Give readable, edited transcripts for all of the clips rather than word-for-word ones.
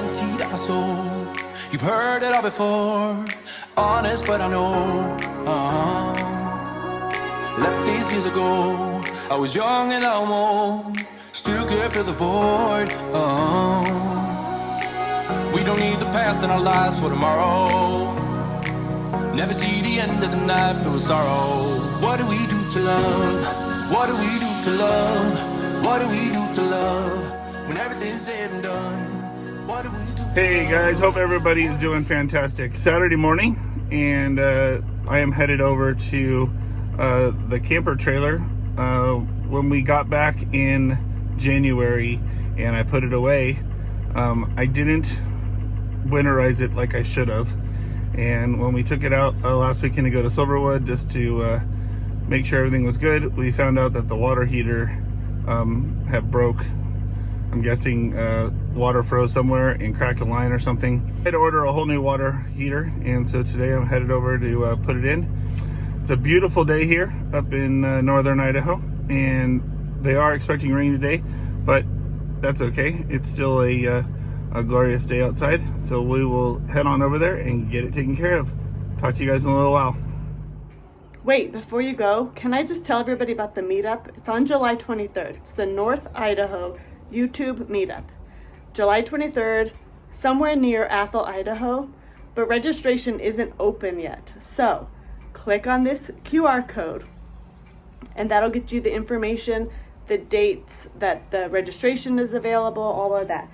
emptied out my soul. You've heard it all before, honest but I know. Left these years ago, I was young and almost still could fill the void. We don't need the past in our lives for tomorrow. Never see the end of the night filled with sorrow. What do we do to love? What do we do to love? What do we do to love? When everything's said and done, what do we do to Hey guys, hope everybody's doing fantastic. Saturday morning, and I am headed over to the camper trailer. When we got back in January and I put it away, I didn't winterize it like I should have. And when we took it out last weekend to go to Silverwood just to make sure everything was good, we found out that the water heater had broke. I'm guessing water froze somewhere and cracked a line or something. I had to order a whole new water heater, and so today I'm headed over to put it in. It's a beautiful day here up in northern Idaho, and they are expecting rain today, but that's okay. It's still a glorious day outside, so we will head on over there and get it taken care of. Talk to you guys in a little while. Wait, before you go, can I just tell everybody about the meetup? It's on July 23rd. It's the North Idaho YouTube meetup. July 23rd, somewhere near Athol, Idaho, but registration isn't open yet. So click on this QR code and that'll get you the information, the dates that the registration is available, all of that.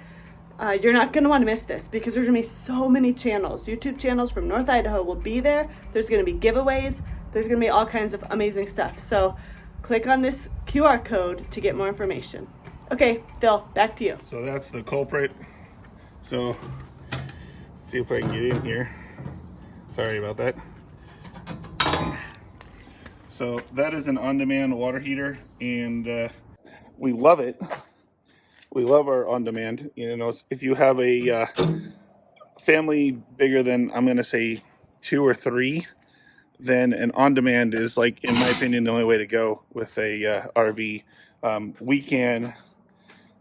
You're not going to want to miss this because there's going to be so many channels. YouTube channels from North Idaho will be there. There's going to be giveaways. There's going to be all kinds of amazing stuff. So click on this QR code to get more information. Okay, Phil, back to you. So that's the culprit. So let's see if I can get in here. Sorry about that. So that is an on-demand water heater, and we love it. We love our on-demand. You know, if you have a family bigger than, I'm going to say 2 or 3, then an on-demand is, like, in my opinion, the only way to go with a RV. We can,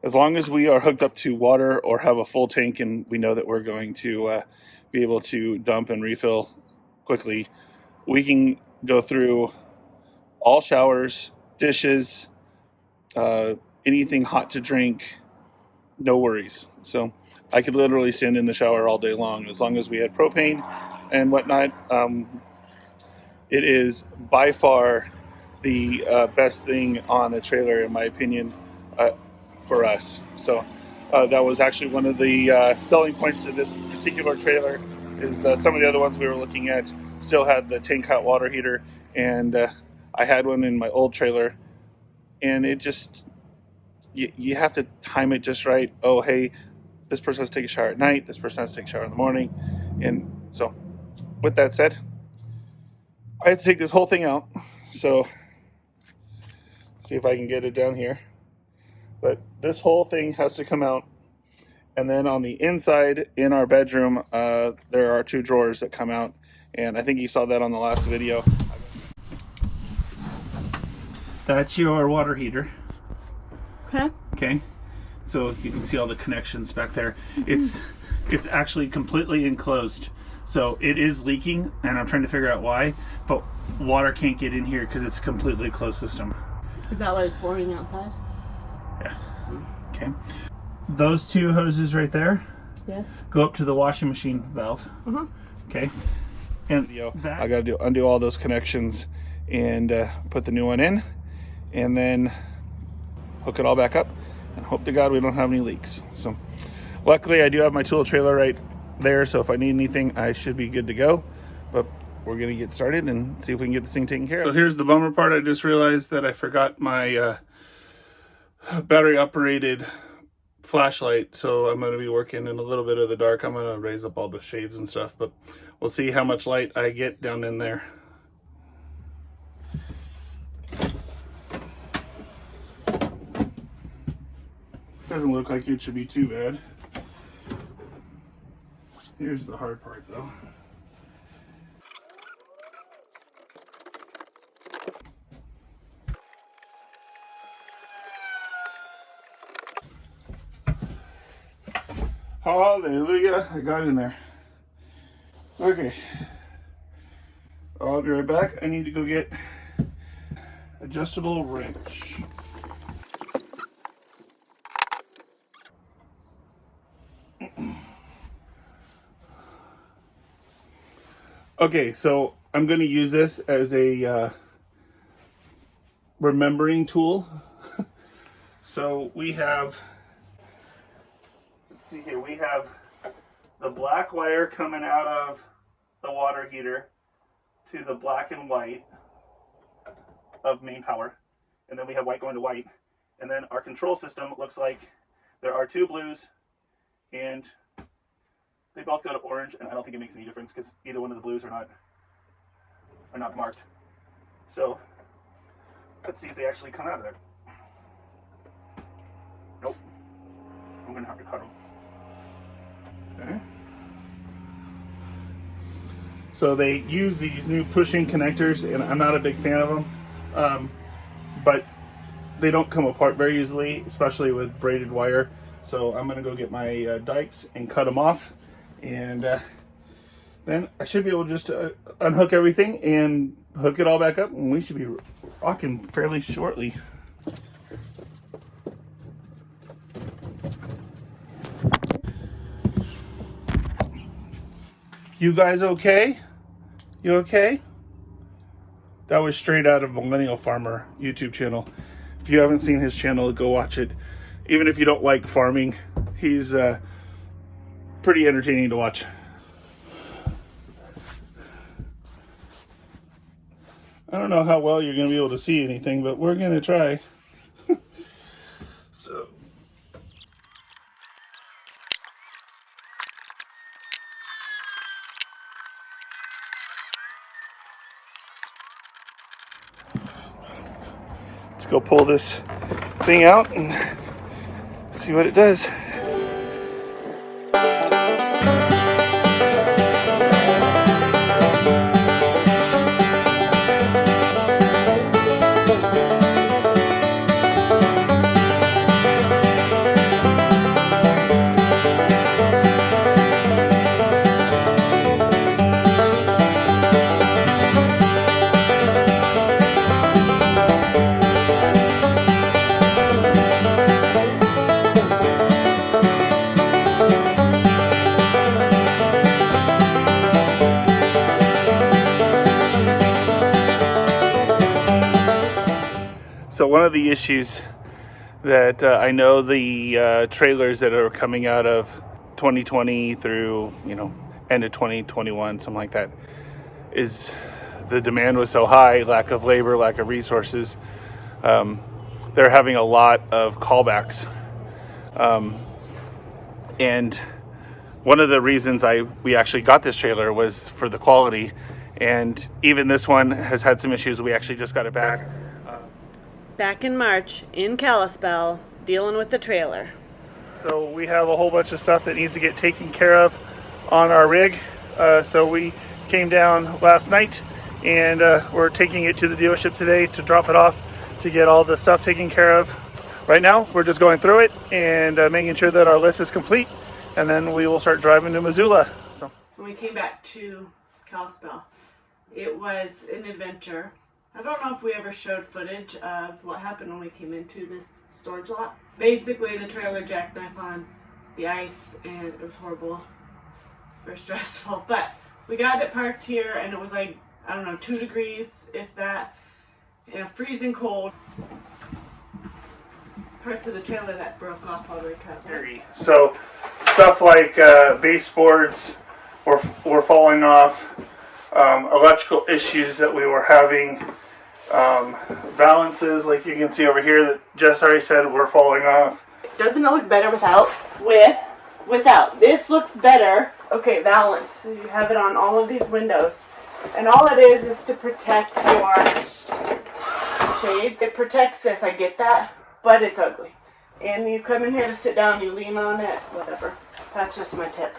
as long as we are hooked up to water or have a full tank and we know that we're going to be able to dump and refill quickly, we can go through all showers, dishes, anything hot to drink, no worries. So I could literally stand in the shower all day long as as we had propane and whatnot. It is by far the best thing on a trailer, in my opinion, for us. So that was actually one of the selling points to this particular trailer, is some of the other ones we were looking at still had the tank hot water heater, and I had one in my old trailer, and it just, you have to time it just right. Oh, hey, this person has to take a shower at night, this person has to take a shower in the morning. And so with that said, I have to take this whole thing out. So see if I can get it down here. But this whole thing has to come out. And then on the inside in our bedroom, there are 2 drawers that come out. And I think you saw that on the last video. That's your water heater. Okay. Okay. So you can see all the connections back there. It's actually completely enclosed. So it is leaking, and I'm trying to figure out why, but water can't get in here because it's a completely closed system. Is that why it's pouring outside? Yeah. Okay. Those 2 hoses right there, Yes. go up to the washing machine valve. Okay. And I got to undo all those connections and put the new one in, and then hook it all back up, and hope to God we don't have any leaks. So luckily I do have my tool trailer right there, so if I need anything I should be good to go. But we're gonna get started and see if we can get this thing taken care of. So here's the bummer part. I just realized that I forgot my battery operated flashlight, so I'm going to be working in a little bit of the dark. I'm going to raise up all the shades and stuff, but we'll see how much light I get down in there. Doesn't look like it should be too bad. Here's the hard part though. Hallelujah, I got in there. Okay, I'll be right back. I need to go get adjustable wrench. Okay, so I'm going to use this as a remembering tool. So we have, let's see here, we have the black wire coming out of the water heater to the black and white of main power. And then we have white going to white. And then our control system looks like there are two blues and they both go to orange, and I don't think it makes any difference because either one of the blues are not marked. So let's see if they actually come out of there. Nope. I'm gonna have to cut them. Okay. So they use these new pushing connectors, and I'm not a big fan of them, but they don't come apart very easily, especially with braided wire. So I'm gonna go get my dikes and cut them off, and then I should be able to just unhook everything and hook it all back up, and we should be rocking fairly shortly. You guys okay? You okay? That was straight out of Millennial Farmer YouTube channel. If you haven't seen his channel, go watch it. Even if you don't like farming, he's pretty entertaining to watch. I don't know how well you're going to be able to see anything, but we're going to try. So. Let's go pull this thing out and see what it does. So one of the issues that I know the trailers that are coming out of 2020 through, end of 2021, something like that, is the demand was so high, lack of labor, lack of resources. They're having a lot of callbacks. And one of the reasons we actually got this trailer was for the quality. And even this one has had some issues. We actually just got it back. Back in March in Kalispell, dealing with the trailer. So we have a whole bunch of stuff that needs to get taken care of on our rig. So we came down last night, and we're taking it to the dealership today to drop it off to get all the stuff taken care of. Right now, we're just going through it and making sure that our list is complete, and then we will start driving to Missoula. So when we came back to Kalispell, it was an adventure. I don't know if we ever showed footage of what happened when we came into this storage lot. Basically, the trailer jackknife on the ice, and it was horrible, very stressful. But we got it parked here, and it was like, 2 degrees, if that, freezing cold. Parts of the trailer that broke off while we were traveling. So stuff like baseboards were falling off, electrical issues that we were having. Balances, like you can see over here, that Jess already said were falling off. Doesn't it look better without? Without. This looks better. Okay, valance. So you have it on all of these windows. And all it is to protect your shades. It protects this, I get that, but it's ugly. And you come in here to sit down, you lean on it, whatever. That's just my tip.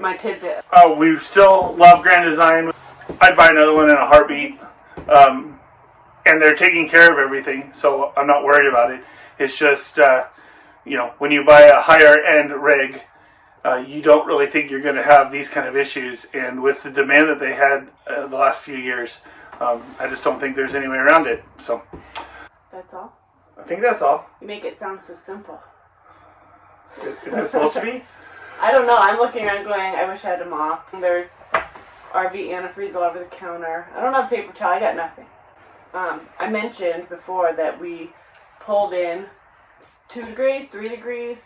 My tidbit. Oh, we still love Grand Design. I'd buy another one in a heartbeat. And they're taking care of everything, so I'm not worried about it. It's just, when you buy a higher end rig, you don't really think you're going to have these kind of issues. And with the demand that they had the last few years, I just don't think there's any way around it. So That's all? I think that's all. You make it sound so simple. Is it supposed to be? I don't know. I'm looking around going, I wish I had a mop. There's RV antifreeze all over the counter. I don't have paper towel. I got nothing. I mentioned before that we pulled in 2 degrees, 3 degrees,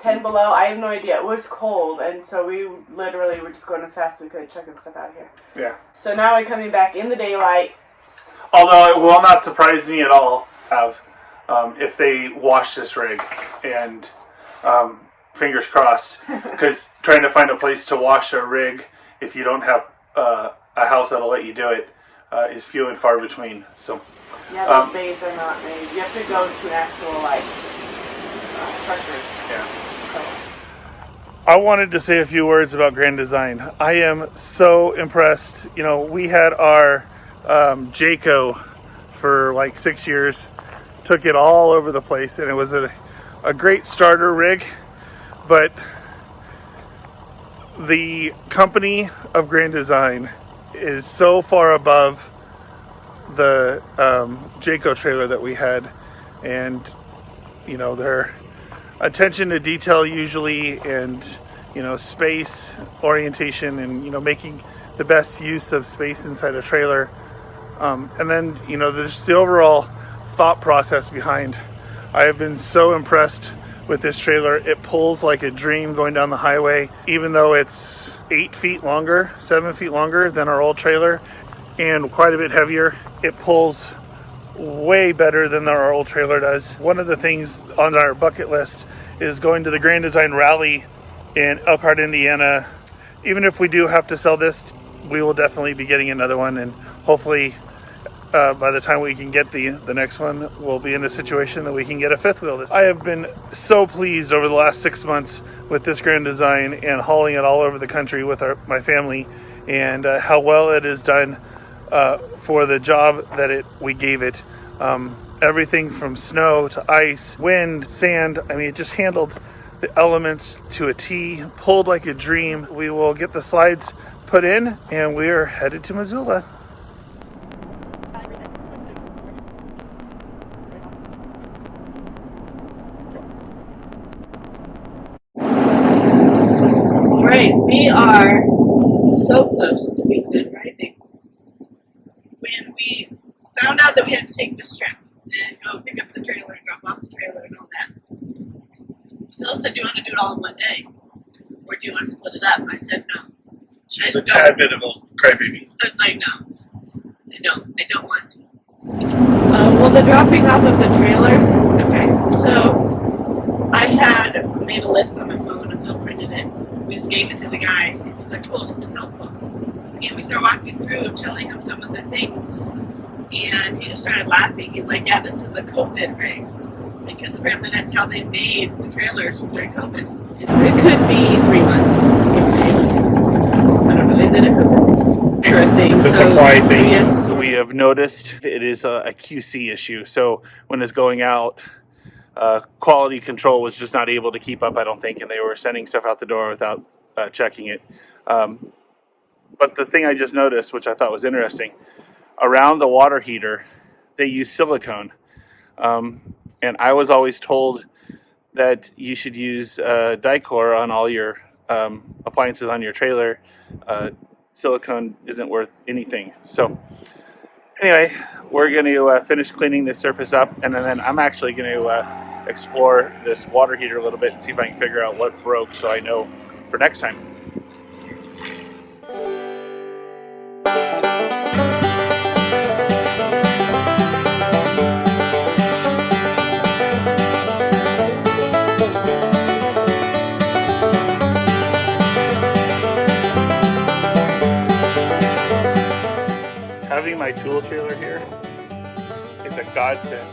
10 below. I have no idea. It was cold, and so we literally were just going as fast as we could, chucking stuff out of here. Yeah. So now we're coming back in the daylight. Although it will not surprise me at all if they wash this rig, and fingers crossed, because trying to find a place to wash a rig if you don't have a house that'll let you do it is few and far between. So yeah, those bays are not made. You have to go to an actual truckers. Yeah. I wanted to say a few words about Grand Design. I am so impressed. You know, we had our Jayco for like 6 years, took it all over the place, and it was a great starter rig, but the company of Grand Design is so far above the Jayco trailer that we had, and you know, their attention to detail usually, and you know, space orientation, and you know, making the best use of space inside a trailer, and then you know, there's the overall thought process behind. I have been so impressed with this trailer. It pulls like a dream going down the highway, even though it's 8 feet longer, 7 feet longer than our old trailer, and quite a bit heavier. It pulls way better than our old trailer does. One of the things on our bucket list is going to the Grand Design Rally in Elkhart, Indiana. Even if we do have to sell this, we will definitely be getting another one, and hopefully by the time we can get the next one, we'll be in a situation that we can get a fifth wheel. I have been so pleased over the last 6 months with this Grand Design and hauling it all over the country with my family, and how well it is done for the job that we gave it. Everything from snow to ice, wind, sand. I mean, it just handled the elements to a T, pulled like a dream. We will get the slides put in, and we are headed to Missoula. Right, we are so close to being done driving. When we found out that we had to take this trip and go pick up the trailer and drop off the trailer and all that, Phil said, "Do you want to do it all in one day, or do you want to split it up?" I said, "No." She's a tad bit of a crybaby. I was like, "No, I don't want to." Well, the dropping off of the trailer. Okay, so I had made a list on my phone and Phil printed it. We just gave it to the guy. He was like, "Cool, this is helpful." And we started walking through, telling him some of the things, and he just started laughing. He's like, "Yeah, this is a COVID rig, because apparently that's how they made the trailers during COVID." It could be 3 months. I don't know. Is it a COVID? Sure thing. It's a supply thing. Yes. We have noticed it is a QC issue. So when it's going out, quality control was just not able to keep up, I don't think, and they were sending stuff out the door without checking it. But the thing I just noticed, which I thought was interesting, around the water heater, they use silicone. And I was always told that you should use Dicor on all your appliances on your trailer. Silicone isn't worth anything. So anyway, we're going to finish cleaning this surface up, and then I'm actually going to explore this water heater a little bit and see if I can figure out what broke, so I know for next time. Having my tool trailer here is a godsend.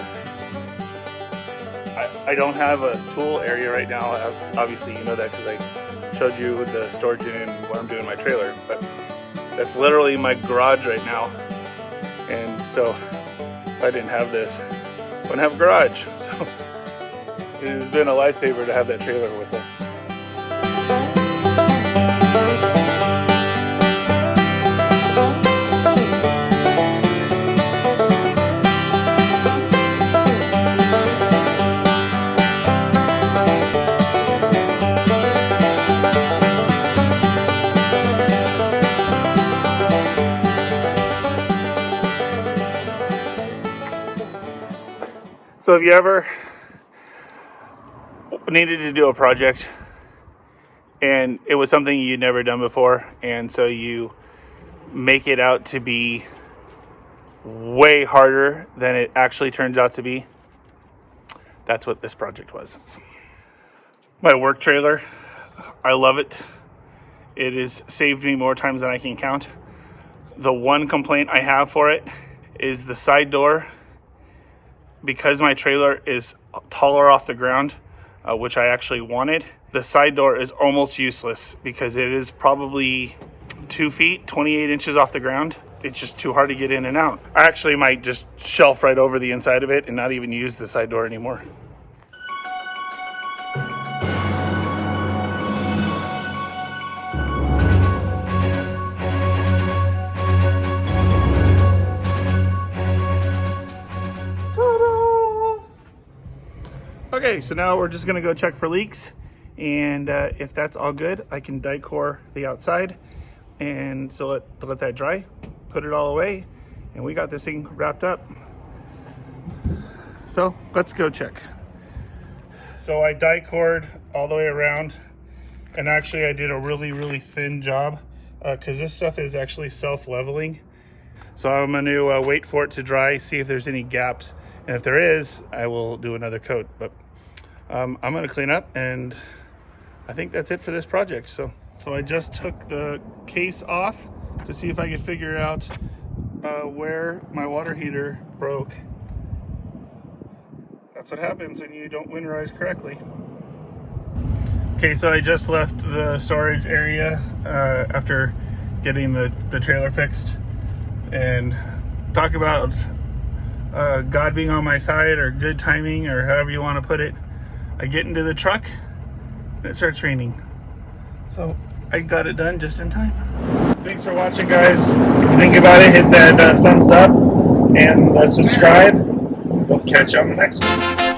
I don't have a tool area right now. Obviously, you know that because I showed you the storage unit and what I'm doing in my trailer. But that's literally my garage right now. And so if I didn't have this, I wouldn't have a garage. So it has been a lifesaver to have that trailer with us. So if you ever needed to do a project and it was something you'd never done before, and so you make it out to be way harder than it actually turns out to be, that's what this project was. My work trailer, I love it. It has saved me more times than I can count. The one complaint I have for it is the side door. Because my trailer is taller off the ground, which I actually wanted, the side door is almost useless because it is probably 2 feet, 28 inches off the ground. It's just too hard to get in and out. I actually might just shelf right over the inside of it and not even use the side door anymore. Okay, so now we're just gonna go check for leaks, and if that's all good, I can die-core the outside, and so let that dry, put it all away, and we got this thing wrapped up. So let's go check. So I die-cored all the way around, and actually I did a really thin job because this stuff is actually self-leveling. So I'm gonna wait for it to dry, see if there's any gaps, and if there is, I will do another coat. But I'm gonna clean up, and I think that's it for this project. So I just took the case off to see if I could figure out where my water heater broke. That's what happens when you don't winterize correctly. Okay, so I just left the storage area after getting the trailer fixed, and talk about God being on my side, or good timing, or however you want to put it. I get into the truck and it starts raining. So I got it done just in time. Thanks for watching, guys. Think about it, hit that thumbs up and subscribe. We'll catch you on the next one.